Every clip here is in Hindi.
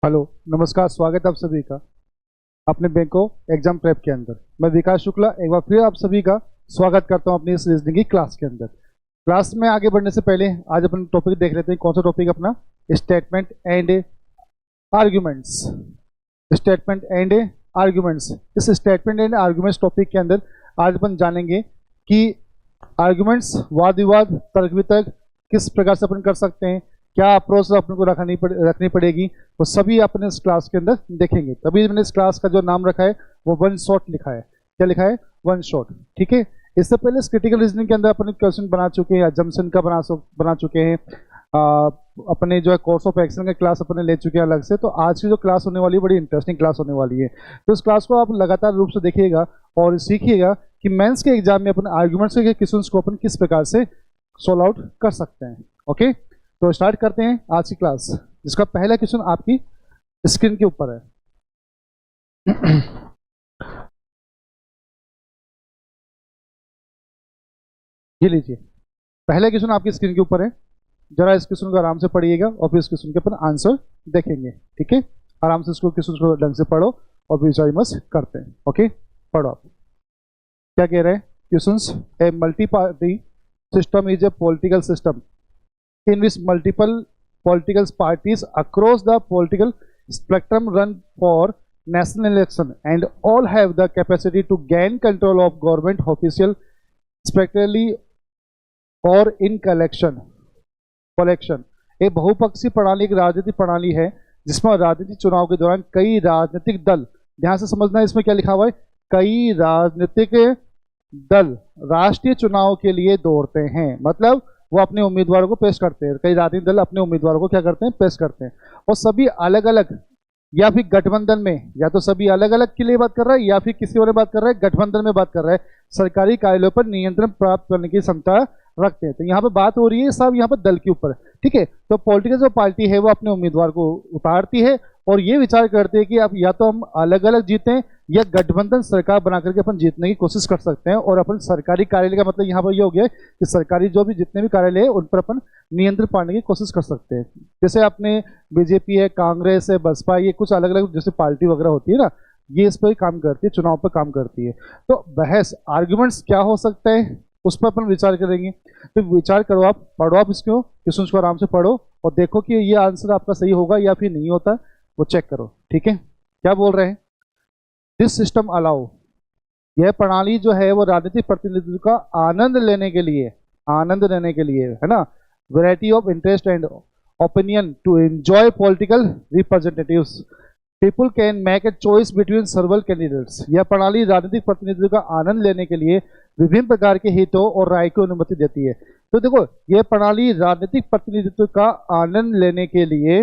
हेलो, नमस्कार। स्वागत है आप सभी का अपने बैंको एग्जाम प्रेप के अंदर। मैं विकास शुक्ला एक बार फिर आप सभी का स्वागत करता हूं अपनी इस रीजनिंग की क्लास के अंदर। क्लास में आगे बढ़ने से पहले आज अपन टॉपिक देख लेते हैं। कौन सा टॉपिक अपना? Statement and arguments. Statement and arguments. इस स्टेटमेंट एंड आर्ग्यूमेंट्स टॉपिक के अंदर आज अपन जानेंगे कि आर्ग्यूमेंट्स, वाद विवाद, तर्क वितर्क किस प्रकार से अपन कर सकते हैं, क्या अप्रोच अपन को रखनी पड़ेगी, वो सभी अपने इस क्लास के अंदर देखेंगे। तभी मैंने इस क्लास का जो नाम रखा है वो वन शॉट लिखा है। क्या लिखा है? One shot. ठीक है। इससे पहले इस क्रिटिकल रीजनिंग के अंदर अपने क्वेश्चन बना चुके हैं, जमसन का बना चुके हैं, अपने जो है कोर्स ऑफ एक्शन का क्लास अपने ले चुके हैं अलग से। तो आज की जो क्लास होने वाली है बड़ी इंटरेस्टिंग क्लास होने वाली है। तो इस क्लास को आप लगातार रूप से देखिएगा और सीखिएगा कि मेंस के एग्जाम में अपन आर्ग्यूमेंट्स के क्वेश्चंस को अपन किस प्रकार से सॉल्व आउट कर सकते हैं। ओके, तो स्टार्ट करते हैं आज की क्लास, जिसका पहला क्वेश्चन आपकी स्क्रीन के ऊपर है। ये लीजिए, पहला क्वेश्चन आपकी स्क्रीन के ऊपर है। जरा इस क्वेश्चन को आराम से पढ़िएगा और फिर इस क्वेश्चन के अपन आंसर देखेंगे। ठीक है, आराम से इसको क्वेश्चन को ढंग से पढ़ो और फिर विचार विमर्श करते हैं। ओके, पढ़ो आप। क्या कह रहे हैं questions? A multi party system is a political system in which multiple political parties across the political spectrum run for national election and all have the capacity to gain control of government official spectrally or in collection। एक बहुपक्षीय प्रणाली एक राजनीतिक प्रणाली है जिसमें राजनीतिक चुनाव के दौरान कई राजनीतिक दल, ध्यान से समझना है इसमें क्या लिखा हुआ है, कई राजनीतिक दल राष्ट्रीय चुनाव के लिए दौड़ते हैं। मतलब वो अपने उम्मीदवारों को पेश करते हैं। कई राजनीतिक दल अपने उम्मीदवारों को क्या करते हैं? पेश करते हैं। और सभी अलग अलग या फिर गठबंधन में, या तो सभी अलग अलग के लिए बात कर रहा है या फिर किसी और बात कर रहा है, गठबंधन में बात कर रहा है, सरकारी कार्यालयों पर नियंत्रण प्राप्त करने की क्षमता रखते हैं। तो यहाँ पे बात हो रही है सब यहाँ पर दल के ऊपर। ठीक है, तो पॉलिटिकल जो पार्टी है वो अपने उम्मीदवार को उतारती है और ये विचार करते हैं कि अब या तो हम अलग अलग जीतें या गठबंधन सरकार बना करके अपन जीतने की कोशिश कर सकते हैं। और अपन सरकारी कार्यालय का मतलब यहाँ पर ये हो गया कि सरकारी जो भी जितने भी कार्यालय है उन पर अपन नियंत्रण पाने की कोशिश कर सकते हैं। जैसे अपने बीजेपी है, कांग्रेस है, बसपा, ये कुछ अलग अलग जैसे पार्टी वगैरह होती है ना, ये इस पर काम करती है, चुनाव पर काम करती है। तो बहस आर्ग्यूमेंट्स क्या हो सकता है उस पर अपन विचार करेंगे। तो विचार करो आप, पढ़ो आप इसको, क्वेश्चन को आराम से पढ़ो और देखो कि ये आंसर आपका सही होगा या फिर नहीं होता, वो चेक करो। ठीक है, क्या बोल रहे हैं? दिस सिस्टम अलाउ, यह प्रणाली जो है वो राजनीतिक प्रतिनिधित्व का आनंद लेने के लिए है ना, variety of interest and opinion to enjoy political representatives, people can make a choice between several candidates. यह प्रणाली राजनीतिक प्रतिनिधित्व का आनंद लेने के लिए विभिन्न प्रकार के हितों और राय को अनुमति देती है। तो देखो, यह प्रणाली राजनीतिक प्रतिनिधित्व का आनंद लेने के लिए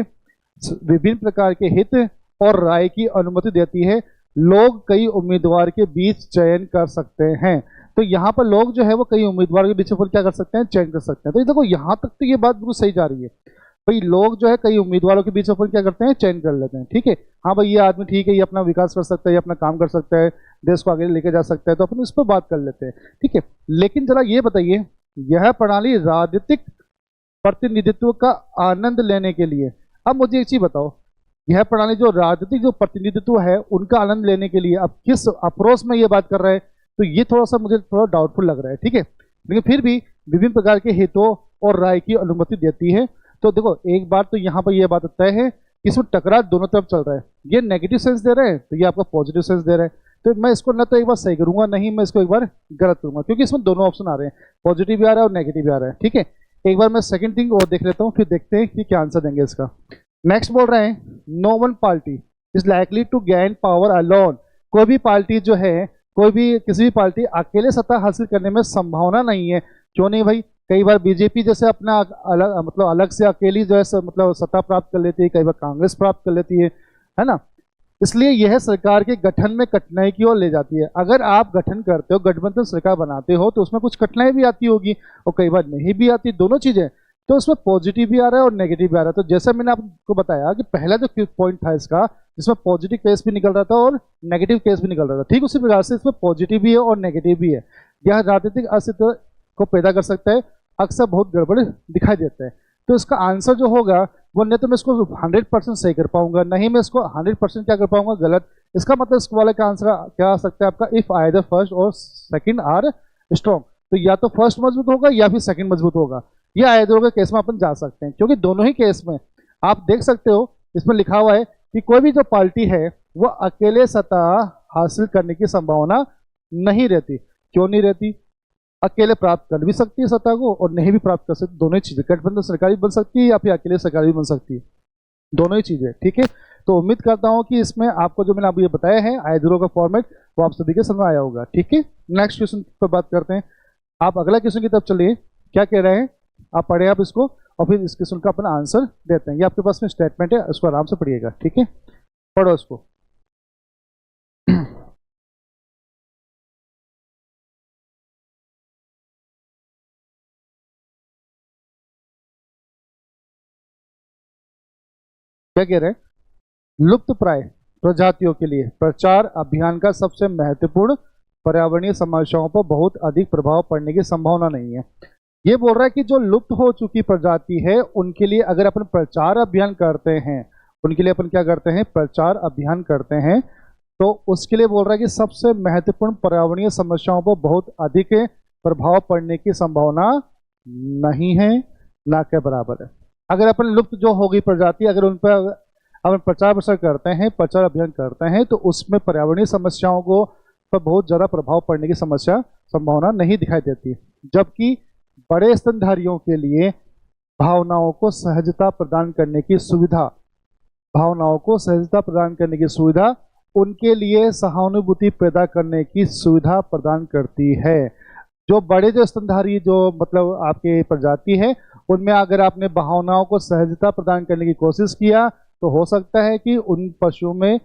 विभिन्न प्रकार के हित और राय की अनुमति देती है। लोग कई उम्मीदवार के बीच चयन कर सकते हैं। तो यहाँ पर लोग जो है वो कई उम्मीदवार के बीच क्या कर सकते हैं? चयन कर सकते हैं। तो देखो यहाँ तक तो ये बात बिल्कुल सही जा रही है भाई, लोग जो है कई उम्मीदवारों के बीच अपन क्या करते हैं? चयन कर लेते हैं। ठीक है, हाँ भाई ये आदमी ठीक है, ये अपना विकास कर सकता है, ये अपना काम कर सकता है, देश को आगे लेके जा सकता है, तो अपन इस पर बात कर लेते हैं। ठीक है, लेकिन जरा ये बताइए, यह प्रणाली राजनीतिक प्रतिनिधित्व का आनंद लेने के लिए, अब मुझे एक चीज बताओ, यह प्रणाली जो राजनीतिक जो प्रतिनिधित्व है उनका आनंद लेने के लिए अब किस अप्रोच में ये बात कर रहा है? तो ये थोड़ा सा मुझे थोड़ा डाउटफुल लग रहा है। ठीक है, लेकिन फिर भी विभिन्न प्रकार के हितों और राय की अनुमति देती है। तो देखो, एक बार तो यहाँ पर यह बात तय है कि इसमें टकराव दोनों तरफ चल रहा है। ये नेगेटिव सेंस दे रहे हैं तो ये आपका पॉजिटिव सेंस दे रहे हैं। तो मैं इसको न तो एक बार सही करूंगा, नहीं मैं इसको एक बार गलत करूंगा, क्योंकि इसमें दोनों ऑप्शन आ रहे हैं, पॉजिटिव भी आ रहा है और नेगेटिव भी आ रहा है। ठीक है, एक बार मैं सेकंड थिंग और देख लेता हूँ, फिर देखते हैं कि क्या आंसर देंगे इसका। नेक्स्ट बोल रहे हैं, no one party is likely to gain power alone. कोई भी पार्टी जो है, कोई भी किसी भी पार्टी अकेले सत्ता हासिल करने में संभावना नहीं है। क्यों नहीं भाई? कई बार बीजेपी जैसे अपना अलग से अकेली जो है सत्ता प्राप्त कर लेती है, कई बार कांग्रेस प्राप्त कर लेती है ना। इसलिए यह सरकार के गठन में कठिनाई की ओर ले जाती है। अगर आप गठन करते हो, गठबंधन सरकार बनाते हो, तो उसमें कुछ कठिनाई भी आती होगी और कई बार नहीं भी आती, दोनों चीजें। तो उसमें पॉजिटिव भी आ रहा है और नेगेटिव भी आ रहा है। तो जैसा मैंने आपको बताया कि पहला जो पॉइंट था इसका, जिसमें पॉजिटिव केस भी निकल रहा था और नेगेटिव केस भी निकल रहा था, ठीक उसी प्रकार से इसमें पॉजिटिव भी है और नेगेटिव भी है। यह राजनीतिक अस्तित्व को पैदा कर सकता है, अक्सर बहुत गड़बड़ दिखाई देता है। तो इसका आंसर जो होगा वो न तो मैं इसको 100% सही कर पाऊंगा, नहीं मैं इसको 100% क्या कर पाऊंगा, गलत। इसका मतलब इस वाले का आंसर क्या आ सकता है आपका, इफ आइदर फर्स्ट और सेकंड आर स्ट्रॉन्ग। तो या तो फर्स्ट मजबूत होगा या फिर सेकंड मजबूत होगा, या आइदर के केस में अपन जा सकते हैं, क्योंकि दोनों ही केस में आप देख सकते हो इसमें लिखा हुआ है कि कोई भी जो पार्टी है वो अकेले सत्ता हासिल करने की संभावना नहीं रहती। क्यों नहीं रहती? अकेले प्राप्त कर भी सकती है सत्ता को और नहीं भी प्राप्त कर सकती, दोनों ही चीजें। गठबंधन सरकारी बन सकती है या फिर अकेले सरकारी भी बन सकती है, दोनों ही चीजें। ठीक है, तो उम्मीद करता हूं कि इसमें आपको जो मैंने आपको ये बताया है आइदरो का फॉर्मेट वो आप सभी के समझ में आया होगा। ठीक है, नेक्स्ट क्वेश्चन पर बात करते हैं। आप अगला क्वेश्चन की तरफ चलिए, क्या कह रहे हैं आप पढ़े आप इसको और फिर इस क्वेश्चन का अपना आंसर देते हैं। ये आपके पास में स्टेटमेंट है, उसको आराम से पढ़िएगा। ठीक है, पढ़ो इसको। क्या कह रहे हैं? लुप्त प्राय प्रजातियों के लिए प्रचार अभियान का सबसे महत्वपूर्ण पर्यावरणीय समस्याओं पर बहुत अधिक प्रभाव पड़ने की संभावना नहीं है। ये बोल रहा है कि जो लुप्त हो चुकी प्रजाति है उनके लिए अगर अपन प्रचार अभियान करते हैं, उनके लिए अपन क्या करते हैं, प्रचार अभियान करते हैं, तो उसके लिए बोल रहा है कि सबसे महत्वपूर्ण पर्यावरणीय समस्याओं पर बहुत अधिक प्रभाव पड़ने की संभावना नहीं है, ना के बराबर है। अगर अपन लुप्त जो होगी प्रजाति अगर उन पर अपन प्रचार प्रसार करते हैं, प्रचार अभियान करते हैं, तो उसमें पर्यावरणीय समस्याओं को पर बहुत ज़्यादा प्रभाव पड़ने की संभावना नहीं दिखाई देती। जबकि बड़े स्तनधारियों के लिए भावनाओं को सहजता प्रदान करने की सुविधा, भावनाओं को सहजता प्रदान करने की सुविधा उनके लिए सहानुभूति पैदा करने की सुविधा प्रदान करती है। जो बड़े जो स्तनधारी जो मतलब आपके प्रजाति है उनमें अगर आपने भावनाओं को सहजता प्रदान करने की कोशिश किया तो हो सकता है कि उन पशुओं में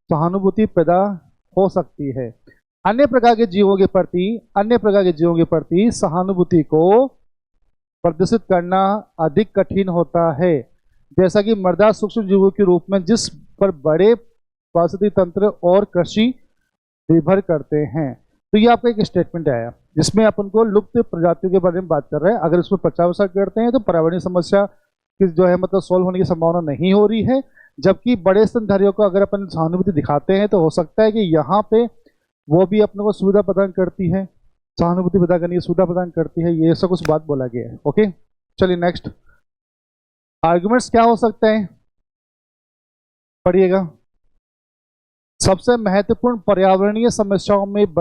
सहानुभूति पैदा हो सकती है। अन्य प्रकार के जीवों के प्रति सहानुभूति को प्रदर्शित करना अधिक कठिन होता है, जैसा कि मृदा सूक्ष्म जीवों के रूप में जिस पर बड़े पारिस्थितिक तंत्र और कृषि निर्भर करते हैं। तो ये आपका एक स्टेटमेंट आया जिसमें अपन को लुप्त प्रजातियों के बारे में बात कर रहे हैं। अगर इसमें प्रचार प्रसार करते हैं तो पर्यावरणीय समस्या की जो है मतलब सॉल्व होने की संभावना नहीं हो रही है, जबकि बड़े स्तनधारियों को अगर अपन सहानुभूति दिखाते हैं तो हो सकता है कि यहाँ पे वो भी अपने को सुविधा प्रदान करती है, सहानुभूति पैदा करने की सुविधा प्रदान करती है। ये सब कुछ बात बोला गया है। ओके, चलिए नेक्स्ट आर्गुमेंट्स क्या हो सकते हैं, पढ़िएगा। सबसे महत्वपूर्ण पर्यावरणीय समस्याओं में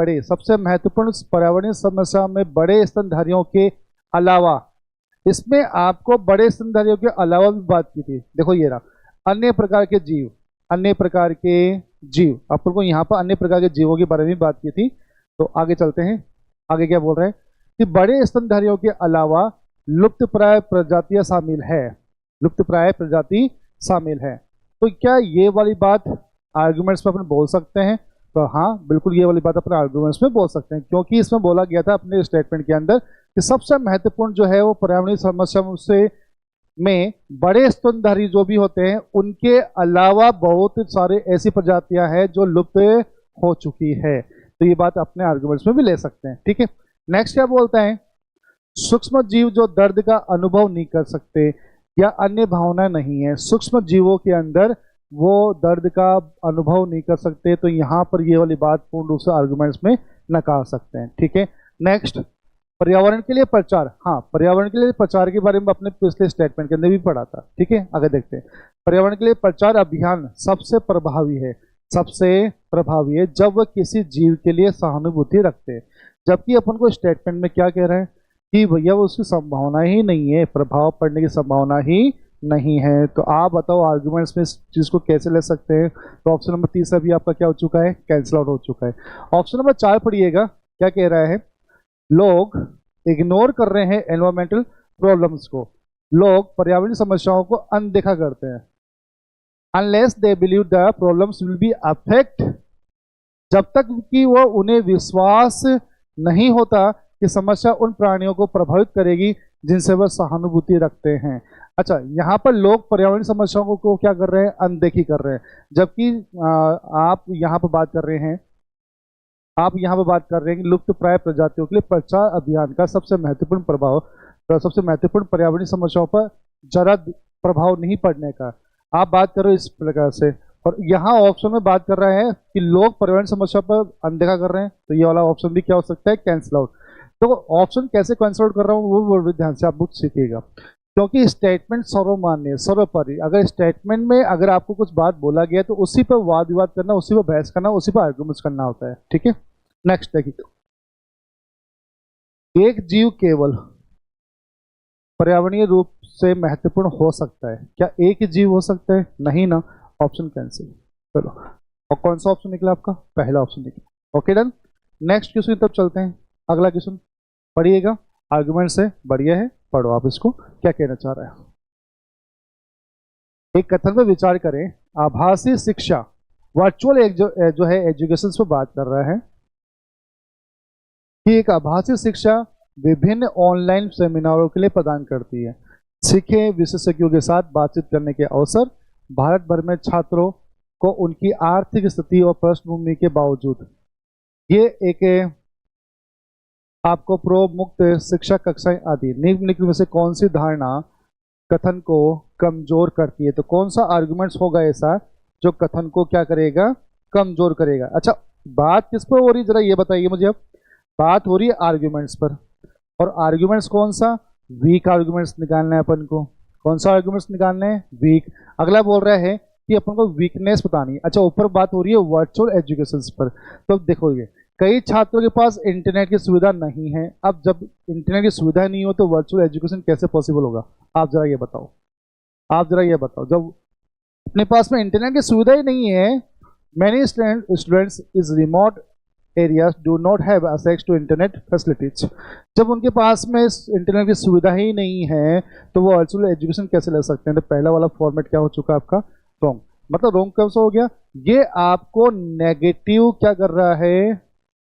बड़े स्तनधारियों के अलावा, इसमें आपको बड़े स्तनधारियों के अलावा भी बात की थी। देखो ये रहा अन्य प्रकार के जीव, अपन को यहाँ पर अन्य प्रकार के जीवों के बारे में बात की थी। तो आगे चलते हैं, आगे क्या बोल रहे हैं कि बड़े स्तनधारियों के अलावा लुप्तप्राय प्रजातियां शामिल है। तो क्या ये वाली बात आर्गुमेंट्स में अपन बोल सकते हैं? तो हाँ बिल्कुल ये वाली बात अपने आर्गुमेंट्स में बोल सकते हैं, क्योंकि इसमें बोला गया था अपने स्टेटमेंट के अंदर कि सबसे महत्वपूर्ण जो है वो पर्यावरणीय समस्याओं से में बड़े स्तनधारी जो भी होते हैं उनके अलावा बहुत सारे ऐसी प्रजातियां हैं जो लुप्त हो चुकी है। तो ये बात अपने आर्गुमेंट्स में भी ले सकते हैं। ठीक है, नेक्स्ट क्या बोलते हैं, सूक्ष्म जीव जो दर्द का अनुभव नहीं कर सकते या अन्य भावना नहीं है, सूक्ष्म जीवों के अंदर वो दर्द का अनुभव नहीं कर सकते, तो यहाँ पर ये वाली बात पूर्ण रूप से आर्गुमेंट्स में नकार सकते हैं। ठीक है, नेक्स्ट पर्यावरण के लिए प्रचार। हाँ, पर्यावरण के लिए प्रचार के बारे में अपने पिछले स्टेटमेंट के अंदर भी पढ़ा था। ठीक है, आगे देखते हैं। पर्यावरण के लिए प्रचार अभियान सबसे प्रभावी है जब वह किसी जीव के लिए सहानुभूति रखते हैं। जबकि अपन को स्टेटमेंट में क्या कह रहे हैं कि भैया वो उसकी संभावना ही नहीं है, प्रभाव पड़ने की संभावना ही नहीं है। तो आप बताओ आर्गुमेंट्स में इस चीज को कैसे ले सकते हैं? तो ऑप्शन नंबर 3 अभी आपका क्या हो चुका है, कैंसिल आउट हो चुका है। ऑप्शन नंबर 4 पढ़िएगा, क्या कह रहा है, लोग इग्नोर कर रहे हैं एनवायरमेंटल प्रॉब्लम्स को, लोग पर्यावरणीय समस्याओं को अनदेखा करते हैं। Unless they believe the problems will be affect, जब तक कि वो उन्हें विश्वास नहीं होता कि समस्या उन प्राणियों को प्रभावित करेगी जिनसे वह सहानुभूति रखते हैं। अच्छा, यहाँ पर लोग पर्यावरणीय समस्याओं को क्या कर रहे हैं, अनदेखी कर रहे हैं, जबकि आप यहाँ पर बात कर रहे हैं कि लुप्त प्राय प्रजातियों के लिए प्रचार अभियान का सबसे महत्वपूर्ण पर्यावरणीय समस्याओं पर जरा प्रभाव नहीं पड़ने का। आप बात करो इस प्रकार से, और यहाँ ऑप्शन में बात कर रहे हैं कि लोग पर्यावरण समस्या पर अनदेखा कर रहे हैं, तो ये वाला ऑप्शन भी क्या हो सकता है, कैंसिल आउट। तो ऑप्शन कैसे कैंसिल आउट कर रहा हूँ वो भी ध्यान से आप बुक सीखिएगा, क्योंकि स्टेटमेंट सर्वमान्य सर्वोपरि। अगर स्टेटमेंट में अगर आपको कुछ बात बोला गया है तो उसी पर वाद विवाद करना, उसी पर बहस करना, उसी पर आर्गुमेंट्स करना होता है, ठीक है। नेक्स्ट देखिए, एक जीव केवल पर्यावरणीय रूप से महत्वपूर्ण हो सकता है, क्या एक ही जीव हो सकता है, नहीं ना, ऑप्शन कैंसिल। चलो, और कौन सा ऑप्शन निकला आपका, पहला ऑप्शन निकला। Okay done. नेक्स्ट क्वेश्चन तब चलते हैं, अगला क्वेश्चन पढ़िएगा, आर्गुमेंट से बढ़िया है, पढ़ो आप इसको क्या कहना चाह रहा है। एक कथन पर विचार करें, आभासी शिक्षा वर्चुअल एक जो है एजुकेशन पर बात कर रहा है कि एक आभासी शिक्षा विभिन्न ऑनलाइन सेमिनारों के लिए प्रदान करती है। सीखे विशेषज्ञों के साथ बातचीत करने के अवसर भारत भर में छात्रों को उनकी आर्थिक स्थिति और पृष्ठभूमि के बावजूद। ये एक आपको प्रो मुक्त शिक्षा कक्षाएं आदि निम्नलिखित में से कौन सी धारणा कथन को कमजोर करती है। तो कौन सा आर्गुमेंट्स होगा ऐसा जो कथन को क्या करेगा, कमजोर करेगा। अच्छा, बात किस पर हो रही जरा ये बताइए मुझे। अब बात हो रही है आर्गुमेंट्स पर, और आर्गुमेंट्स कौन सा, वीक आर्गुमेंट्स निकालना है अपन को। कौन सा आर्गुमेंट्स निकालना है, वीक। अगला बोल रहा है कि अपन को वीकनेस बतानी है। अच्छा, ऊपर बात हो रही है वर्चुअल एजुकेशन पर। तो देखो, ये कई छात्रों के पास इंटरनेट की सुविधा नहीं है। अब जब इंटरनेट की सुविधा नहीं हो तो वर्चुअल एजुकेशन कैसे पॉसिबल होगा, आप जरा ये बताओ। आप जरा ये बताओ, जब अपने पास में इंटरनेट की सुविधा ही नहीं है, many students is remote areas do not have access to internet facilities. जब उनके पास में इंटरनेट की सुविधा ही नहीं है तो वो वर्चुअल एजुकेशन कैसे ले सकते हैं। तो पहला वाला फॉर्मेट क्या हो चुका आपका, रॉन्ग। मतलब रॉन्ग कब से हो गया, ये आपको नेगेटिव क्या कर रहा है,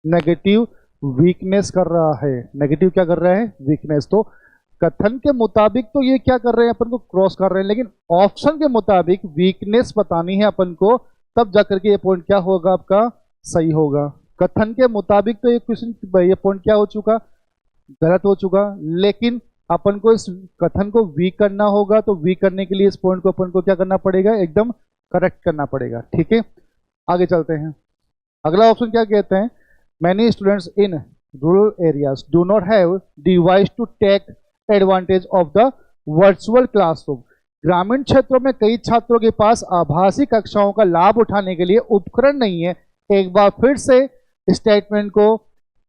नेगेटिव वीकनेस कर रहा है। नेगेटिव क्या कर रहा है, वीकनेस। तो कथन के मुताबिक तो ये क्या कर रहे हैं, अपन को क्रॉस कर रहे हैं, लेकिन ऑप्शन के मुताबिक वीकनेस बतानी है अपन को, तब जाकर के ये पॉइंट क्या होगा आपका, सही होगा। कथन के मुताबिक तो ये क्वेश्चन, ये पॉइंट क्या हो चुका, गलत हो चुका। लेकिन अपन को इस कथन को वीक करना होगा, तो वीक करने के लिए इस पॉइंट को अपन को क्या करना पड़ेगा, एकदम करेक्ट करना पड़ेगा, ठीक है। आगे चलते हैं, अगला ऑप्शन क्या कहते हैं, many students in rural areas do not have device to take advantage of the virtual classroom. ग्रामीण क्षेत्रों में कई छात्रों के पास आभासी कक्षाओं का लाभ उठाने के लिए उपकरण नहीं है। एक बार फिर से स्टेटमेंट को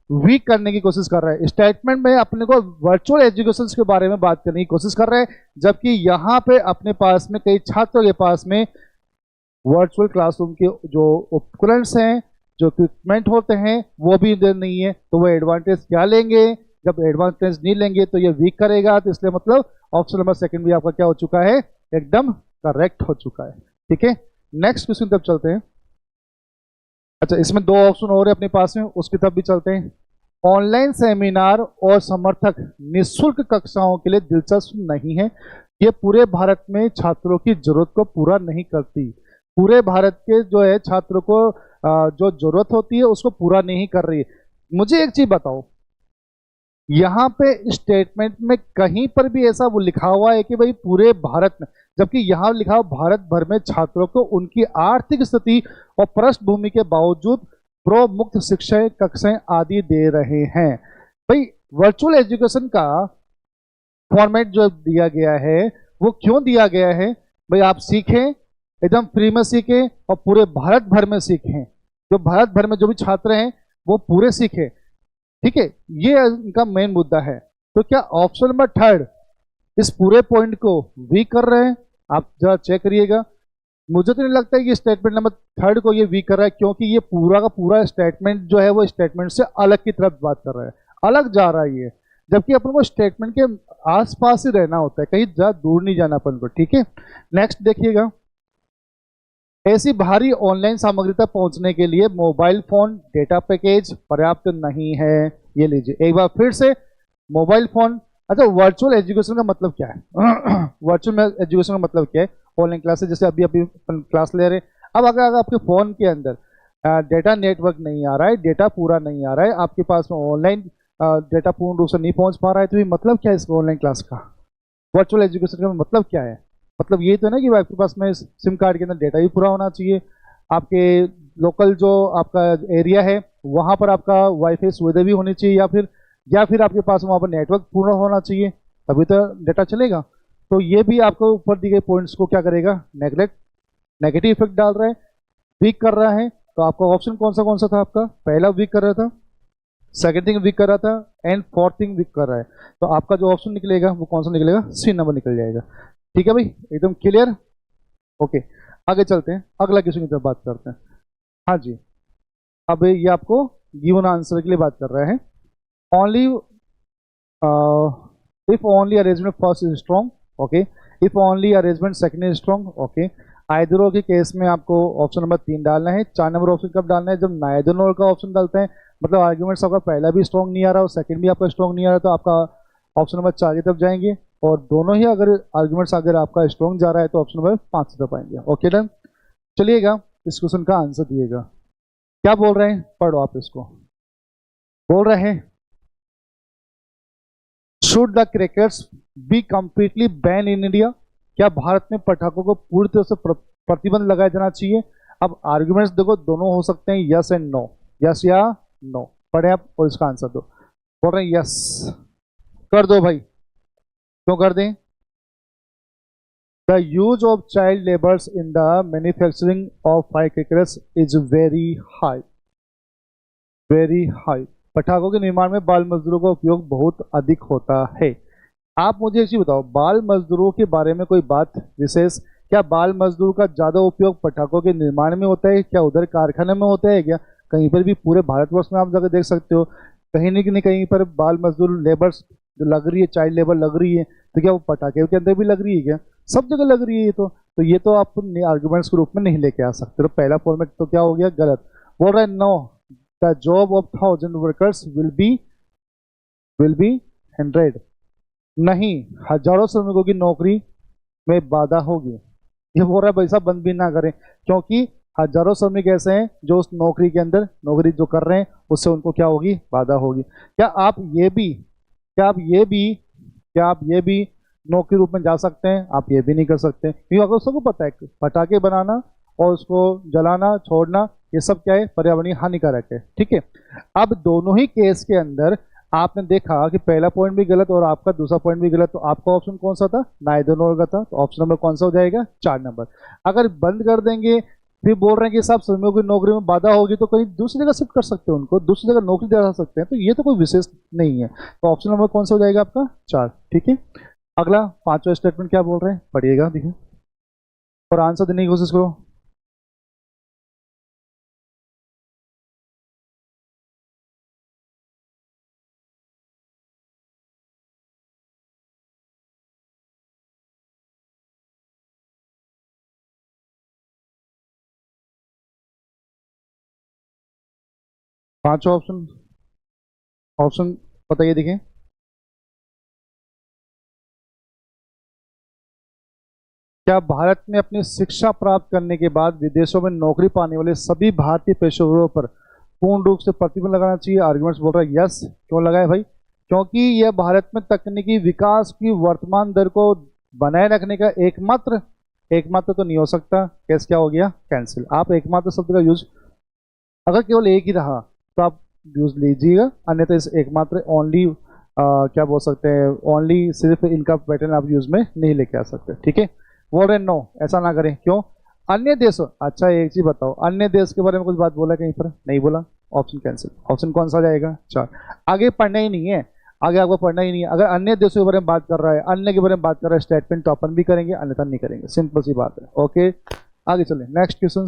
वीक करने की कोशिश कर रहा है। स्टेटमेंट में अपने को वर्चुअल एजुकेशन के बारे में बात करने की कोशिश कर रहा है, जबकि यहाँ पे अपने पास में कई छात्रों के पास में वर्चुअल क्लासरूम के जो उपकरण हैं, जो इक्विपमेंट होते हैं, वो भी इधर नहीं है। तो वो एडवांटेज क्या लेंगे, जब एडवांटेज नहीं लेंगे तो ये वीक करेगा। तो इसलिए मतलब ऑप्शन नंबर सेकंड भी आपका क्या हो चुका है, एकदम करेक्ट हो चुका है, ठीक है। नेक्स्ट क्वेश्चन तब चलते हैं। अच्छा, इसमें दो ऑप्शन और है अपने पास में, उसकी तरफ भी चलते हैं। ऑनलाइन सेमिनार और समर्थक निःशुल्क कक्षाओं के लिए दिलचस्प नहीं है। ये पूरे भारत में छात्रों की जरूरत को पूरा नहीं करती। पूरे भारत के जो है छात्रों को जो जरूरत होती है उसको पूरा नहीं कर रही है। मुझे एक चीज बताओ, यहाँ पे स्टेटमेंट में कहीं पर भी ऐसा वो लिखा हुआ है कि भाई पूरे भारत में, जबकि यहाँ लिखा हुआ भारत भर में छात्रों को उनकी आर्थिक स्थिति और पृष्ठभूमि के बावजूद प्रो मुक्त शिक्षा कक्षाएं आदि दे रहे हैं। भाई वर्चुअल एजुकेशन का फॉर्मेट जो दिया गया है वो क्यों दिया गया है, भाई आप सीखें, एकदम फ्री में सीखें और पूरे भारत भर में सीखें। जो भारत भर में जो भी छात्र हैं वो पूरे सीखें, ठीक है, ये इनका मेन मुद्दा है। तो क्या ऑप्शन नंबर थर्ड इस पूरे पॉइंट को वीक कर रहे हैं, आप जरा चेक करिएगा। मुझे तो नहीं लगता है कि स्टेटमेंट नंबर थर्ड को ये वीक कर रहा है, क्योंकि ये पूरा का पूरा स्टेटमेंट जो है वो स्टेटमेंट से अलग की तरफ बात कर रहा है, अलग जा रहा है ये। जबकि अपन को स्टेटमेंट के आसपास ही रहना होता है, कहीं ज्यादा दूर नहीं जाना अपन को, ठीक है। नेक्स्ट देखिएगा, ऐसी भारी ऑनलाइन सामग्री तक पहुंचने के लिए मोबाइल फोन डेटा पैकेज पर्याप्त नहीं है। ये लीजिए एक बार फिर से, मोबाइल फोन। अच्छा, वर्चुअल एजुकेशन का मतलब क्या है वर्चुअल एजुकेशन का मतलब क्या है, ऑनलाइन क्लासेस, जैसे अभी अभी क्लास ले रहे हैं। अब अगर आपके फोन के अंदर डेटा नेटवर्क नहीं आ रहा है, डेटा पूरा नहीं आ रहा है, आपके पास में ऑनलाइन डेटा पूर्ण रूप से नहीं पहुंच पा रहा है, तो ये मतलब क्या है इस ऑनलाइन क्लास का, वर्चुअल एजुकेशन का मतलब क्या है? मतलब ये तो है ना कि आपके पास में सिम कार्ड के अंदर डेटा भी पूरा होना चाहिए, आपके लोकल जो आपका एरिया है वहाँ पर आपका वाईफाई सुविधा भी होनी चाहिए, या फिर आपके पास वहाँ पर नेटवर्क पूर्ण होना चाहिए, तभी तो डेटा चलेगा। तो ये भी आपको ऊपर दी गई पॉइंट्स को क्या करेगा? नेगेटिव इफेक्ट डाल रहा है, वीक कर रहा है। तो आपका ऑप्शन कौन सा था आपका? पहला वीक कर रहा था, सेकेंड थिंग वीक कर रहा था, एंड फोर्थ थिंग वीक कर रहा है। तो आपका जो ऑप्शन निकलेगा वो कौन सा निकलेगा? सी नंबर निकल जाएगा। ठीक है भाई, एकदम क्लियर? ओके, आगे चलते हैं, अगला क्वेश्चन की तरफ बात करते हैं। हाँ जी, अब ये आपको गिवन आंसर के लिए बात कर रहा है। Only if only arrangement first is strong, okay, if only arrangement second is strong, okay, either के केस में आपको ऑप्शन नंबर 3 डालना है। 4 नंबर ऑप्शन कब डालना है? जब नाइदर नोर का ऑप्शन डालते हैं, मतलब आर्ग्यूमेंट्स आपका पहला भी स्ट्रॉन्ग नहीं आ रहा और सेकंड भी आपका स्ट्रॉन्ग नहीं आ रहा, तो आपका ऑप्शन नंबर 4 की तरफ जाएंगे। और दोनों ही अगर आर्ग्यूमेंट्स अगर आपका स्ट्रॉन्ग जा रहा है तो ऑप्शन नंबर 5 की तरफ आएंगे। ओके डन, चलिएगा इस क्वेश्चन का आंसर दिएगा। क्या बोल रहे हैं? पढ़ो आप इसको। बोल रहे हैं should the crackers be completely ban in India? क्या भारत में पटाखों को पूरी तरह से प्रतिबंध लगाया जाना चाहिए? अब आर्गुमेंट्स देखो, दोनों हो सकते हैं, यस एंड नो, यस या नो। पढ़े आप और इसका आंसर दो। बोल रहे हैं यस, कर दो भाई। क्यों कर दें? The use of child labours in the manufacturing of fire crackers is very high, very high. पटाखों के निर्माण में बाल मजदूरों का उपयोग बहुत अधिक होता है। आप मुझे एक चीज बताओ, बाल मजदूरों के बारे में कोई बात विशेष? क्या बाल मजदूर का ज्यादा उपयोग पटाखों के निर्माण में होता है? क्या उधर कारखाने में होता है? क्या कहीं पर भी? पूरे भारतवर्ष में आप जाकर देख सकते हो, कहीं न कहीं पर बाल मजदूर लेबर्स जो लग रही है, चाइल्ड लेबर लग रही है, तो क्या वो पटाखे के अंदर भी लग रही है? क्या सब जगह लग रही है? तो ये तो आप आर्गुमेंट्स के रूप में नहीं लेके आ सकते। तो पहला फॉर्मेट तो क्या हो गया? गलत। बोल रहा है no, the job of 1000 workers will be 100। नहीं, हजारों श्रमिकों की नौकरी में बाधा होगी। ये बोल रहा है भाई साहब बंद भी ना करें, क्योंकि हजारों श्रमिक ऐसे हैं जो उस नौकरी के अंदर नौकरी जो कर रहे हैं उससे उनको क्या होगी? बाधा होगी। क्या आप ये भी नौकरी रूप में जा सकते हैं? आप ये भी नहीं कर सकते, क्योंकि अगर सबको पता है पटाखे बनाना और उसको जलाना छोड़ना ये सब क्या है? पर्यावरणीय हानिकारक है। ठीक है, अब दोनों ही केस के अंदर आपने देखा कि पहला पॉइंट भी गलत और आपका दूसरा पॉइंट भी गलत, तो आपका ऑप्शन कौन सा था? नाइदर नोर का था। तो ऑप्शन नंबर कौन सा हो जाएगा? 4 नंबर। अगर बंद कर देंगे, फिर बोल रहे हैं कि साहब श्रमिकों की नौकरी में बाधा होगी, तो कहीं दूसरी जगह शिफ्ट कर सकते हैं, उनको दूसरी जगह नौकरी दिला सकते हैं, तो ये तो कोई विशेष नहीं है। तो ऑप्शन नंबर कौन सा हो जाएगा आपका? 4। ठीक है, अगला 5वां स्टेटमेंट क्या बोल रहे हैं? पढ़िएगा, देखिए और आंसर देने की कोशिश करो। पांचवा ऑप्शन, ऑप्शन बताइए, देखिए। क्या भारत में अपनी शिक्षा प्राप्त करने के बाद विदेशों में नौकरी पाने वाले सभी भारतीय पेशेवरों पर पूर्ण रूप से प्रतिबंध लगाना चाहिए? आर्गुमेंट्स बोल रहा है यस। क्यों लगाए भाई? क्योंकि यह भारत में तकनीकी विकास की वर्तमान दर को बनाए रखने का एकमात्र तो नहीं हो सकता। केस क्या हो गया? कैंसिल। आप एकमात्र शब्द का यूज अगर केवल एक ही रहा तो आप यूज लीजिएगा, अन्यथा इस एकमात्र ओनली क्या बोल सकते हैं, ओनली सिर्फ इनका पैटर्न आप यूज में नहीं लेके आ सकते। ठीक है, बोल रहे नो, ऐसा ना करें। क्यों? अन्य देश, अच्छा एक चीज बताओ, अन्य देश के बारे में कुछ बात बोला कहीं पर? नहीं बोला। Option cancel. ऑप्शन कौन सा जाएगा? 4। आगे पढ़ना ही नहीं है, आगे आपको पढ़ना ही नहीं है। अगर अन्य देशों के बारे में बात कर रहा है, अन्य के बारे में बात कर रहा है स्टेटमेंट, तो अपन भी करेंगे, अन्यथा नहीं करेंगे। सिंपल सी बात है। ओके, आगे चले, नेक्स्ट क्वेश्चन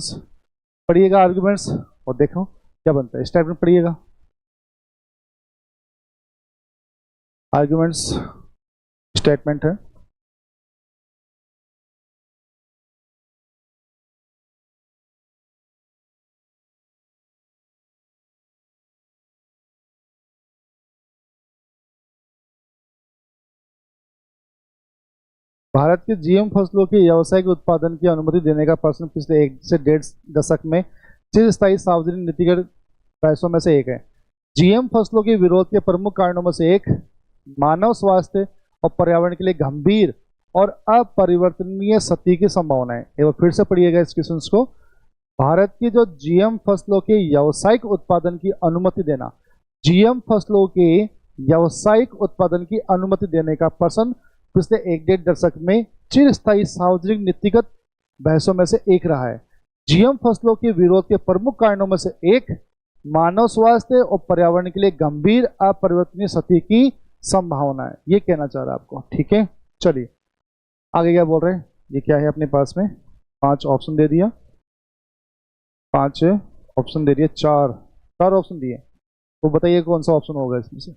पढ़िएगा आर्ग्यूमेंट्स और देखो क्या बनता है। स्टेटमेंट पढ़िएगा, आर्ग्यूमेंट्स स्टेटमेंट है। भारत के जीएम फसलों के व्यावसायिक उत्पादन की अनुमति देने का प्रश्न पिछले 1 से 1.5 दशक में चिरस्थायी सार्वजनिक नीतिगत प्रयासों में से एक है। जीएम फसलों के विरोध के प्रमुख कारणों में से एक मानव स्वास्थ्य और पर्यावरण के लिए गंभीर और अपरिवर्तनीय क्षति की संभावना है। एक बार फिर से पढ़िएगा इस क्वेश्चन को। भारत की जो जीएम फसलों के व्यावसायिक उत्पादन की अनुमति देना, जीएम फसलों के व्यावसायिक उत्पादन की अनुमति देने का प्रश्न पिछले 1-1.5 दशक में चिरस्थायी सार्वजनिक नीतिगत बहसों में से एक रहा है। जीएम फसलों के विरोध के प्रमुख कारणों में से एक मानव स्वास्थ्य और पर्यावरण के लिए गंभीर अपरिवर्तनीय क्षति की संभावना है। ये कहना चाह रहा है आपको, ठीक है। चलिए आगे क्या बोल रहे हैं, ये क्या है अपने पास में 5 ऑप्शन दे दिया, 5 ऑप्शन दे दिए, 4 ऑप्शन दिए, तो बताइए कौन सा ऑप्शन होगा इसमें से।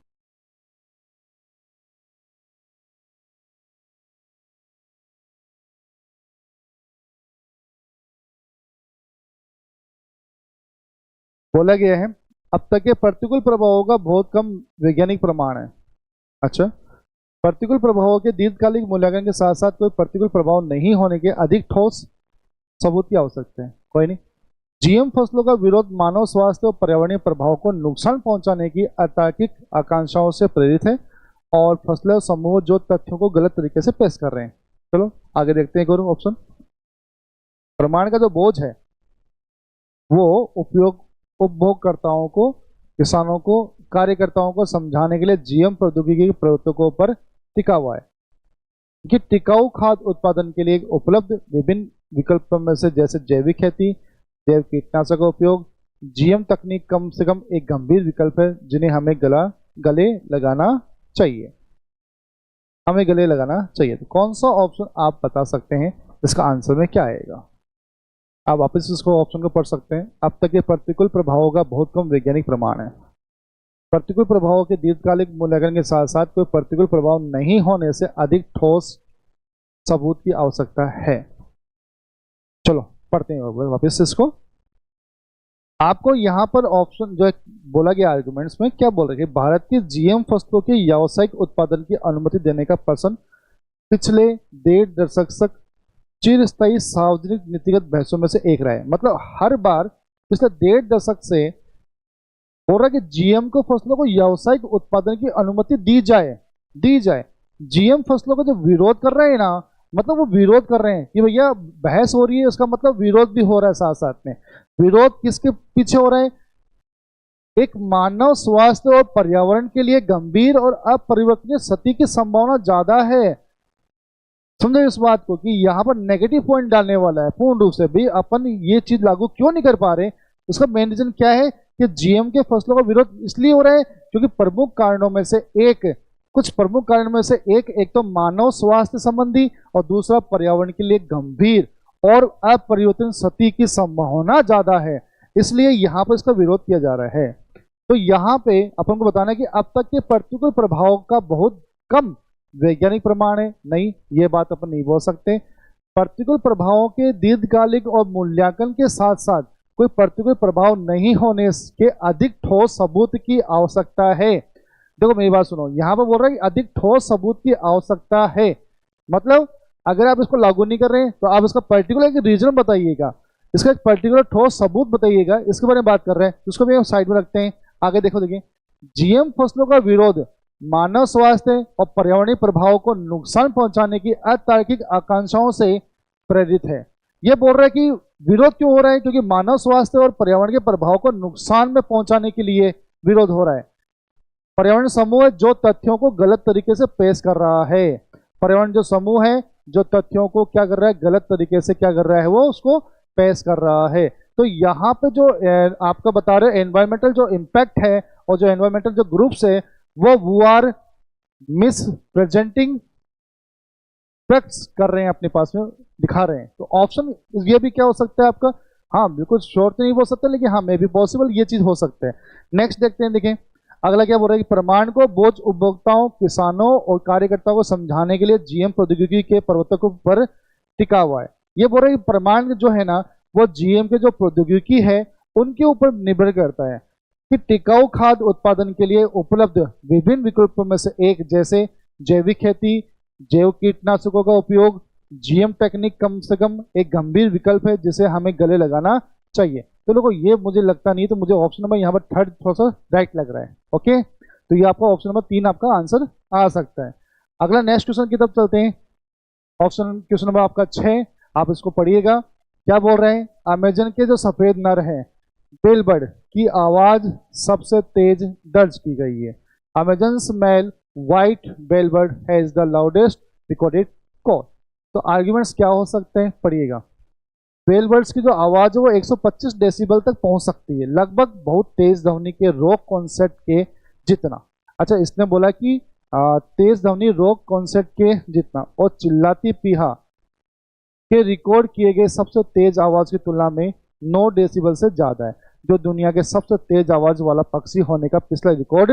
बोला गया है अब तक के प्रतिकूल प्रभावों का बहुत कम वैज्ञानिक प्रमाण है। अच्छा, प्रतिकूल प्रभावों के दीर्घकालिक मूल्यांकन के साथ साथ कोई प्रतिकूल प्रभाव नहीं होने के अधिक ठोस सबूत की आवश्यकता है। कोई नहीं। जीएम फसलों का विरोध मानव स्वास्थ्य और पर्यावरणीय प्रभाव को नुकसान पहुंचाने की अतार्किक आकांक्षाओं से प्रेरित है और फसलें समूह जो तथ्यों को गलत तरीके से पेश कर रहे हैं। चलो आगे देखते हैं। करो ऑप्शन। प्रमाण का जो बोझ है वो उपभोगकर्ताओं को, किसानों को, कार्यकर्ताओं को समझाने के लिए जीएम प्रौद्योगिकी के प्रवर्तकों पर टिका हुआ है कि टिकाऊ खाद्य उत्पादन के लिए उपलब्ध विभिन्न विकल्पों में से जैसे जैविक खेती, जैव कीटनाशक का उपयोग, जीएम तकनीक कम से कम एक गंभीर विकल्प है जिन्हें हमें गले लगाना चाहिए। हमें गले लगाना चाहिए। तो कौन सा ऑप्शन आप बता सकते हैं इसका आंसर में क्या आएगा। आप वापस इसको ऑप्शन को पढ़ सकते हैं। अब तक के प्रतिकूल प्रभावों का बहुत कम वैज्ञानिक प्रमाण है। प्रतिकूल प्रभावों के दीर्घकालिक मूल्यांकन के साथ साथ कोई प्रतिकूल प्रभाव नहीं होने से अधिक ठोस सबूत की आवश्यकता है। चलो पढ़ते हैं वापस इसको। आपको यहाँ पर ऑप्शन जो बोला गया आर्गुमेंट्स में क्या बोल रहे हैं, भारत के जीएम फसलों के व्यावसायिक उत्पादन की अनुमति देने का प्रश्न पिछले 1.5 दशक तक चिरस्थायी सार्वजनिक नीतिगत बहसों में से एक रहा है। मतलब हर बार पिछले 1.5 दशक से हो रहा है कि जीएम को फसलों को व्यावसायिक उत्पादन की अनुमति दी जाए। जीएम फसलों को जो विरोध कर रहे हैं ना, मतलब वो विरोध कर रहे हैं कि भैया बहस हो रही है, उसका मतलब विरोध भी हो रहा है। साथ साथ में विरोध किसके पीछे हो रहा है, एक मानव स्वास्थ्य और पर्यावरण के लिए गंभीर और अपरिवर्तनीय क्षति की संभावना ज्यादा है। समझो इस बात को कि यहाँ पर नेगेटिव पॉइंट डालने वाला है पूर्ण रूप से। भी अपन ये चीज लागू क्यों नहीं कर पा रहे, उसका मेन रीजन क्या है कि जीएम के फसलों का विरोध इसलिए हो रहा है क्योंकि प्रमुख कारणों में से कुछ प्रमुख कारणों में से एक तो मानव स्वास्थ्य संबंधी और दूसरा पर्यावरण के लिए गंभीर और अपरिवर्तनीय क्षति की संभावना ज्यादा है, इसलिए यहाँ पर इसका विरोध किया जा रहा है। तो यहाँ पे अपन को बताना है कि अब तक के प्रतिकूल प्रभाव का बहुत कम वैज्ञानिक प्रमाण है। नहीं, ये बात अपन नहीं बोल सकते। प्रतिकूल प्रभावों के दीर्घकालिक और मूल्यांकन के साथ साथ कोई प्रतिकूल प्रभाव नहीं होने के अधिक ठोस सबूत की आवश्यकता है। देखो मेरी बात सुनो, यहाँ पर बोल रहा है कि अधिक ठोस सबूत की आवश्यकता है। मतलब अगर आप इसको लागू नहीं कर रहे हैं तो आप इसका पर्टिकुलर एक रीजन बताइएगा, इसका एक पर्टिकुलर ठोस सबूत बताइएगा, इसके बारे में बात कर रहे हैं। उसको भी हम साइड में रखते हैं। आगे देखो, देखिए जीएम फसलों का विरोध मानव स्वास्थ्य और पर्यावरणीय प्रभाव को नुकसान पहुंचाने की अतार्किक आकांक्षाओं से प्रेरित है। यह बोल रहा है कि विरोध क्यों हो रहा है, क्योंकि मानव स्वास्थ्य और पर्यावरण के प्रभाव को नुकसान में पहुंचाने के लिए विरोध हो रहा है। पर्यावरण समूह जो तथ्यों को गलत तरीके से पेश कर रहा है, पर्यावरण जो समूह है जो तथ्यों को क्या कर रहा है, गलत तरीके से क्या कर रहा है, वो उसको पेश कर रहा है। तो यहाँ पे जो आपका बता रहे एनवायरमेंटल जो इम्पैक्ट है और जो एनवायरमेंटल जो ग्रुप्स है वो आर मिस प्रेजेंटिंग फैक्ट्स कर रहे हैं, अपने पास में दिखा रहे हैं। तो ऑप्शन ये भी क्या हो सकता है आपका, हाँ बिल्कुल श्योर तो नहीं बोल सकते, लेकिन हाँ मे भी पॉसिबल ये चीज हो सकता है। नेक्स्ट देखते हैं। देखें अगला क्या बोल रहा है कि प्रमाण को बोझ उपभोक्ताओं, किसानों और कार्यकर्ताओं को समझाने के लिए जीएम प्रौद्योगिकी के प्रवर्तकों पर टिका हुआ है। ये बोल रहा है कि प्रमाण जो है ना वो जीएम के जो प्रौद्योगिकी है उनके ऊपर निर्भर करता है कि टिकाऊ खाद्य उत्पादन के लिए उपलब्ध विभिन्न विकल्पों में से एक जैसे जैविक खेती, जैव कीटनाशकों का उपयोग, जीएम टेक्निक कम से कम एक गंभीर विकल्प है जिसे हमें गले लगाना चाहिए। तो लोगों ये मुझे लगता नहीं, तो मुझे ऑप्शन नंबर यहाँ पर थर्ड थोड़ा सा राइट लग रहा है। ओके, तो ये आपका ऑप्शन नंबर 3 आपका आंसर आ सकता है। अगला नेक्स्ट क्वेश्चन की तरफ चलते हैं। ऑप्शन क्वेश्चन नंबर आपका 6, आप इसको पढ़िएगा। क्या बोल रहे हैं? अमेजन के जो सफेद नर हैं बेलबर्ड की आवाज सबसे तेज दर्ज की गई है। Amazon's male white bellbird has the loudest recorded call. तो आर्ग्यूमेंट्स क्या हो सकते हैं, पढ़िएगा। बेलबर्ड्स की जो आवाज है वो 125 डेसिबल तक पहुंच सकती है, लगभग बहुत तेज ध्वनि के रॉक कॉन्सर्ट के जितना। अच्छा, इसने बोला कि तेज ध्वनि रॉक कॉन्सर्ट के जितना और चिल्लाती पीहा के रिकॉर्ड किए गए सबसे तेज आवाज की तुलना में 9 डेसिबल से ज्यादा है। जो दुनिया के सबसे तेज आवाज वाला पक्षी होने का पिछला रिकॉर्ड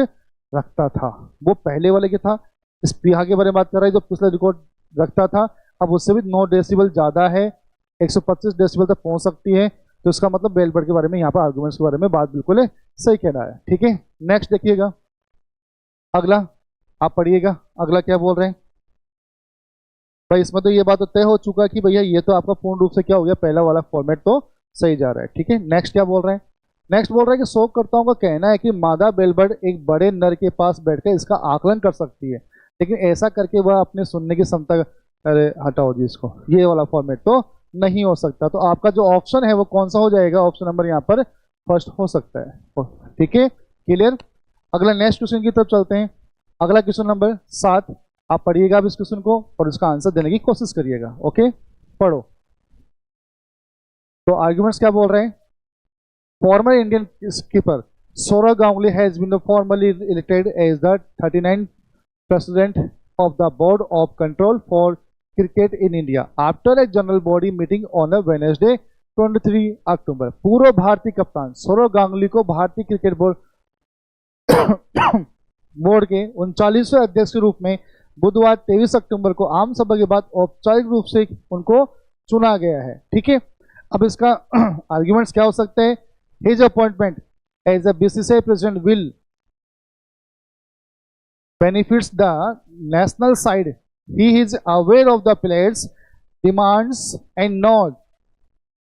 रखता था वो पहले वाले के था। इस पीहा के बारे में बात कर रहा है जो पिछला रिकॉर्ड रखता था, अब उससे भी 9 डेसिबल ज्यादा है, 125 डेसिबल तक पहुंच सकती है। तो इसका मतलब बेलबर्ड के बारे में यहाँ पर आर्गुमेंट्स के बारे में बात बिल्कुल सही कहना है। ठीक है, नेक्स्ट देखिएगा। अगला आप पढ़िएगा, अगला क्या बोल रहे हैं भाई। इसमें तो ये बात तय हो चुका कि भैया ये तो आपका पूर्ण रूप से क्या हो गया, पहला वाला फॉर्मेट तो सही जा रहा है। ठीक है, नेक्स्ट क्या बोल रहे हैं? नेक्स्ट बोल रहे हैं कि शोधकर्ताओं का कहना है कि मादा बेलबर्ड एक बड़े नर के पास बैठकर इसका आकलन कर सकती है, लेकिन ऐसा करके वह अपने सुनने की क्षमता, अरे हटाओ जी इसको, ये वाला फॉर्मेट तो नहीं हो सकता। तो आपका जो ऑप्शन है वो कौन सा हो जाएगा? ऑप्शन नंबर यहाँ पर फर्स्ट हो सकता है। ठीक है, क्लियर। अगला नेक्स्ट क्वेश्चन की तरफ चलते हैं। अगला क्वेश्चन नंबर 7, आप पढ़िएगा अब इस क्वेश्चन को और इसका आंसर देने की कोशिश करिएगा। ओके, पढ़ो। तो आर्ग्यूमेंट्स क्या बोल रहे हैं? Former Indian skipper Saurav Ganguly has been formally elected as the 39th president of the Board of Control for Cricket in India after a general body meeting on a Wednesday 23 अक्टूबर। पूर्व भारतीय कप्तान सौरव गांगुली को भारतीय क्रिकेट बोर्ड के 39वें अध्यक्ष के रूप में बुधवार 23 अक्टूबर को आम सभा के बाद औपचारिक रूप से उनको चुना गया है। ठीक है, अब इसका आर्ग्यूमेंट्स क्या हो सकते हैं? His appointment as a BCCI president will benefits the national side. He is aware of the players' demands and knows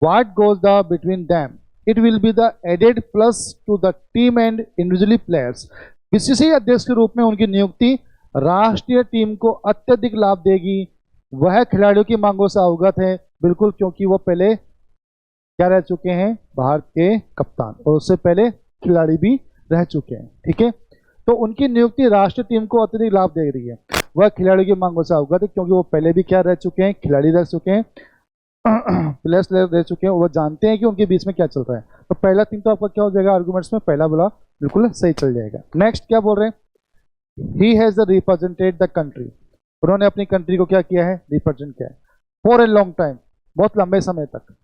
what goes between them. It will be the added plus to the team and individually players. BCCI अध्यक्ष के रूप में उनकी नियुक्ति राष्ट्रीय टीम को अत्यधिक लाभ देगी। वह खिलाड़ियों की मांगों से अवगत है, बिल्कुल, क्योंकि वो पहले क्या रह चुके हैं, भारत के कप्तान, और उससे पहले खिलाड़ी भी रह चुके हैं। ठीक है, तो उनकी नियुक्ति राष्ट्रीय टीम को अत्यधिक लाभ दे रही है। वह खिलाड़ियों की मांगों से अवगत है क्योंकि वो पहले भी क्या रह चुके हैं, खिलाड़ी रह चुके हैं, प्लेयर्स रह चुके हैं, वो जानते हैं कि उनके बीच में क्या चल रहा है। तो पहला थिंग तो आपका क्या हो जाएगा आर्गूमेंट्स में, पहला बोला बिल्कुल सही चल जाएगा। नेक्स्ट क्या बोल रहे हैं? He has represented the country, उन्होंने अपनी कंट्री को क्या किया है, रिप्रेजेंट किया है, फॉर ए लॉन्ग टाइम, बहुत लंबे समय तक।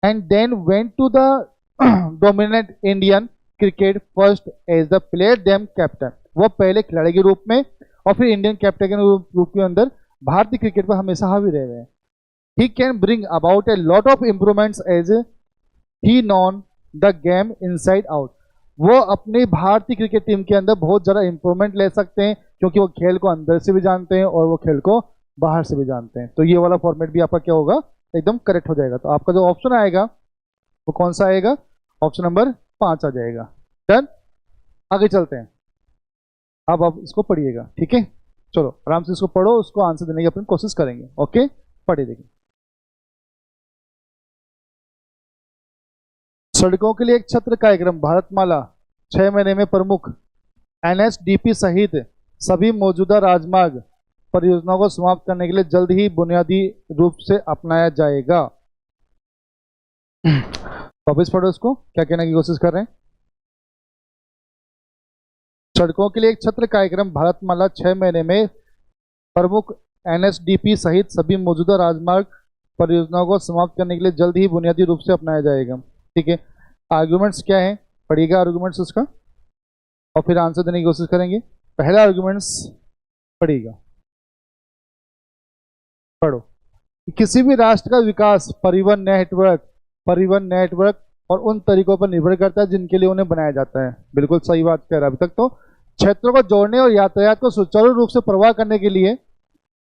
And then went to the dominant Indian cricket first as the player them captain, वो पहले खिलाड़ी के रूप में और फिर इंडियन कैप्टन के रूप के अंदर भारतीय क्रिकेट पर हमेशा हावी रहे हुए हैं। He can bring about a lot of improvements as he known the game inside out, वो अपनी भारतीय क्रिकेट टीम के अंदर बहुत ज़्यादा इंप्रूवमेंट ले सकते हैं क्योंकि वो खेल को अंदर से भी जानते हैं और वो खेल को बाहर से भी जानते हैं। तो ये वाला फॉर्मेट भी आपका क्या होगा, एकदम करेक्ट हो जाएगा। तो आपका जो ऑप्शन आएगा वो कौन सा आएगा? ऑप्शन नंबर 5 आ जाएगा। डन, आगे चलते हैं। अब आप इसको पढ़िएगा। ठीक है, चलो आराम से इसको पढ़ो, उसको आंसर देने की अपन कोशिश करेंगे। ओके, पढ़िए देखिए। सड़कों के लिए एक छत्र कार्यक्रम भारतमाला 6 महीने में प्रमुख NSDP सहित सभी मौजूदा राजमार्ग परियोजनाओं को समाप्त करने के लिए जल्द ही बुनियादी रूप से अपनाया जाएगा। वापस पढ़ो इसको, क्या कहने की कोशिश कर रहे हैं? सड़कों के लिए एक छत्र कार्यक्रम भारतमाला 6 महीने में प्रमुख NSDP सहित सभी मौजूदा राजमार्ग परियोजनाओं को समाप्त करने के लिए जल्द ही बुनियादी रूप से अपनाया जाएगा। ठीक है, आर्गुमेंट्स क्या है, पढ़िएगा आर्गुमेंट्स उसका और फिर आंसर देने की कोशिश करेंगे। पहला आर्गुमेंट्स पढ़िएगा, पढ़ो। किसी भी राष्ट्र का विकास परिवहन नेटवर्क और उन तरीकों पर निर्भर करता है जिनके लिए उन्हें बनाया जाता है। बिल्कुल सही बात कह रहा है। अभी तक तो क्षेत्रों को जोड़ने और यातायात को सुचारू रूप से प्रवाह करने के लिए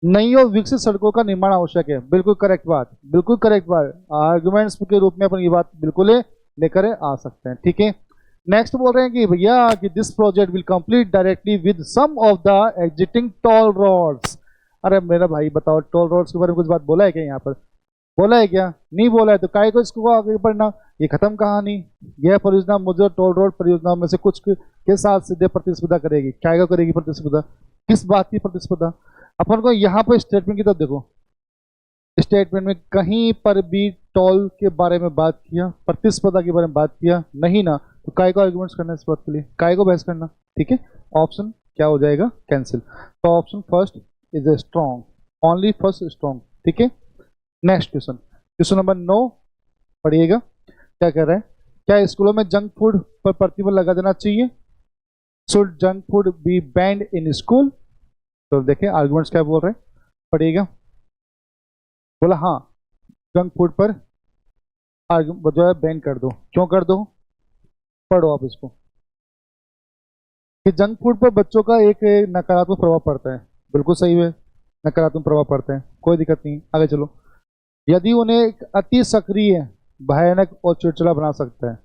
नई और विकसित सड़कों का निर्माण आवश्यक है। बिल्कुल करेक्ट बात, बिल्कुल करेक्ट बात। आर्गुमेंट्स के रूप में अपन ये बात बिल्कुल लेकर आ सकते हैं। ठीक है, नेक्स्ट बोल रहे हैं कि भैया कि this project will complete directly with some of the existing toll roads. अरे मेरा भाई बताओ, टोल रोड्स के बारे में कुछ बात बोला है क्या यहाँ पर? बोला है क्या? नहीं बोला है, तो काय को इसको आगे बढ़ना, ये खत्म कहानी। यह परियोजना मुझे टोल रोड परियोजनाओं में से कुछ के साथ सीधे प्रतिस्पर्धा करेगी। क्या को करेगी प्रतिस्पर्धा? किस बात की प्रतिस्पर्धा? अपन को यहाँ पर स्टेटमेंट की तरफ देखो, स्टेटमेंट में कहीं पर भी टोल के बारे में बात किया, प्रतिस्पर्धा के बारे में बात किया नहीं ना, तो काय को आर्गुमेंट्स करना इस बात के लिए, काय को बहस करना। ठीक है, ऑप्शन क्या हो जाएगा? कैंसिल। तो option first is a strong, only first strong. ठीक है, नेक्स्ट क्वेश्चन, क्वेश्चन नंबर 9 पढ़िएगा। क्या कह रहा है? क्या स्कूलों में जंक फूड पर प्रतिबंध लगा देना चाहिए? Should junk food be banned in school? तो देखें आर्गुमेंट्स क्या बोल रहे हैं, पढ़िएगा। बोला हाँ, जंक फूड पर जो है बैन कर दो। क्यों कर दो? पढ़ो आप इसको कि जंक फूड पर बच्चों का एक नकारात्मक प्रभाव पड़ता है। बिल्कुल सही है, नकारात्मक प्रभाव पड़ता है, कोई दिक्कत नहीं। आगे चलो। यदि उन्हें एक अति सक्रिय, भयानक और चिड़चिड़ा बना सकता है,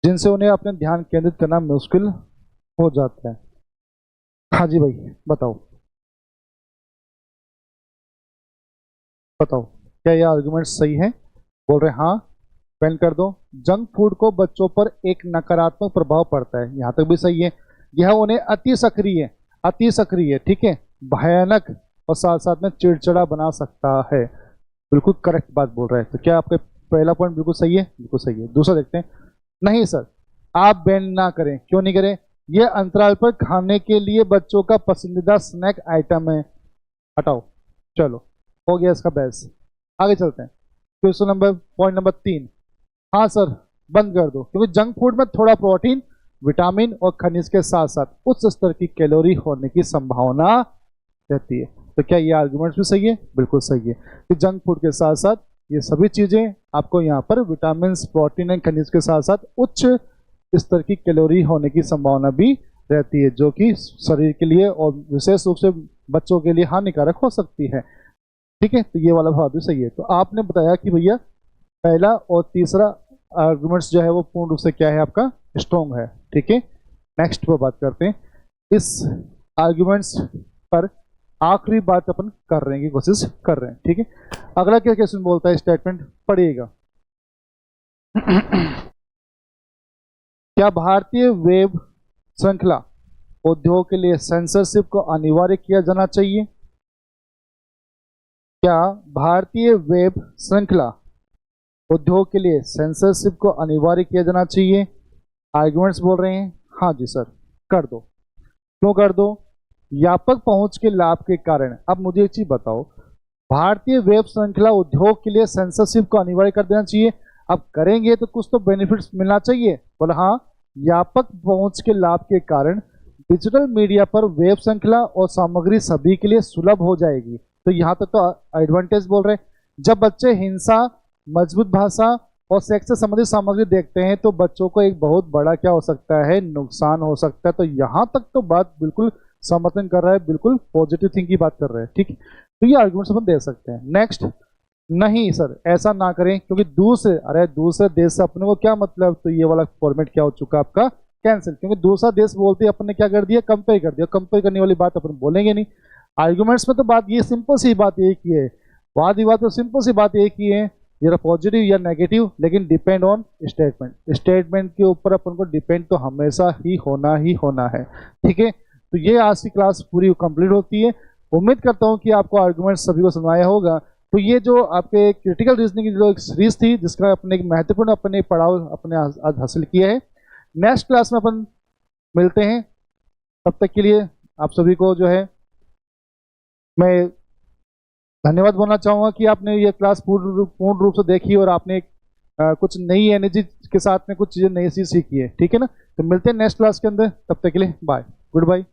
जिनसे उन्हें अपने ध्यान केंद्रित करना मुश्किल हो जाता है। हाँ जी भाई बताओ, बताओ क्या ये आर्गुमेंट सही है? बोल रहे हाँ, बैन कर दो। जंक फूड को बच्चों पर एक नकारात्मक प्रभाव पड़ता है, यहाँ तक भी सही है। यह उन्हें अति सक्रिय, ठीक है, भयानक और साथ साथ में चिड़चिड़ा बना सकता है। बिल्कुल करेक्ट बात बोल रहे हैं। तो क्या आपका पहला पॉइंट बिल्कुल सही है? बिल्कुल सही है। दूसरा देखते हैं। नहीं सर, आप बैन ना करें। क्यों नहीं करें? यह अंतराल पर खाने के लिए बच्चों का पसंदीदा स्नैक आइटम है। हटाओ, चलो हो गया इसका बहस। आगे चलते हैं। Question number, point number 3। हाँ सर, बंद कर दो, क्योंकि जंक फूड में थोड़ा प्रोटीन, विटामिन और खनिज के साथ साथ उच्च स्तर की कैलोरी होने की संभावना रहती है। तो क्या ये आर्गुमेंट भी सही है? बिल्कुल सही है कि जंक फूड के साथ साथ ये सभी चीजें आपको यहाँ पर विटामिन, प्रोटीन और खनिज के साथ साथ उच्च स्तर की कैलोरी होने की संभावना भी रहती है, जो कि शरीर के लिए और विशेष रूप से बच्चों के लिए हानिकारक हो सकती है। ठीक है, तो ये वाला भाव भी सही है। तो आपने बताया कि भैया पहला और तीसरा आर्गुमेंट्स जो है वो पूर्ण रूप से क्या है, आपका स्ट्रॉन्ग है। ठीक है, नेक्स्ट पर बात करते हैं। इस आर्गुमेंट्स पर आखिरी बात अपन कर रहे हैं की कोशिश कर रहे हैं। ठीक है, अगला क्या क्वेश्चन बोलता है, स्टेटमेंट पढ़िएगा। क्या भारतीय वेब श्रृंखला उद्योग के लिए सेंसरशिप को अनिवार्य किया जाना चाहिए? क्या भारतीय वेब श्रृंखला उद्योग के लिए सेंसरशिप को अनिवार्य किया जाना चाहिए? आर्गुमेंट्स बोल रहे हैं हाँ जी सर, कर दो। क्यों कर दो? व्यापक पहुंच के लाभ के कारण। अब मुझे एक चीज बताओ, भारतीय वेब श्रृंखला उद्योग के लिए सेंसरशिप को अनिवार्य कर देना चाहिए। अब करेंगे तो कुछ तो बेनिफिट्स मिलना चाहिए। बोला हाँ, व्यापक पहुंच के लाभ के कारण डिजिटल मीडिया पर वेब श्रृंखला और सामग्री सभी के लिए सुलभ हो जाएगी। तो यहाँ तक तो एडवांटेज बोल रहे हैं। जब बच्चे हिंसा, मजबूत भाषा और सेक्स से संबंधित सामग्री देखते हैं तो बच्चों को एक बहुत बड़ा क्या हो सकता है, नुकसान हो सकता है। तो यहाँ तक तो बात बिल्कुल समर्थन कर रहा है, बिल्कुल पॉजिटिव थिंग की बात कर रहे हैं। ठीक है, तो ये आर्गुमेंट्स अपन दे सकते हैं। नेक्स्ट, नहीं सर ऐसा ना करें, क्योंकि दूसरे देश से अपने को क्या मतलब। तो ये वाला फॉर्मेट क्या हो चुका आपका, कैंसिल। क्योंकि दूसरा देश बोलते ही अपन ने क्या कर दिया, कंपेयर कर दिया। कंपेयर करने वाली बात अपन बोलेंगे नहीं। आर्गुमेंट्स में तो बात ये सिंपल सी बात एक ही है, वाद विवाद तो सिंपल सी बात एक ही है, या पॉजिटिव या नेगेटिव, लेकिन डिपेंड ऑन स्टेटमेंट। स्टेटमेंट के ऊपर अपन को डिपेंड तो हमेशा ही होना है। ठीक है, तो ये आज की क्लास पूरी कंप्लीट होती है। उम्मीद करता हूँ कि आपको आर्गुमेंट सभी को समझाया होगा। तो ये जो आपके क्रिटिकल रीजनिंग की जो एक सीरीज थी, जिसका अपने एक महत्वपूर्ण अपने पड़ाव अपने आज हासिल किया है। नेक्स्ट क्लास में अपन मिलते हैं। तब तक के लिए आप सभी को जो है मैं धन्यवाद बोलना चाहूँगा कि आपने ये क्लास पूर्ण रूप से देखी और आपने कुछ नई एनर्जी के साथ में कुछ चीज़ें नई सी सीखी है। ठीक है ना, तो मिलते हैं नेक्स्ट क्लास के अंदर। तब तक के लिए बाय, गुड बाय।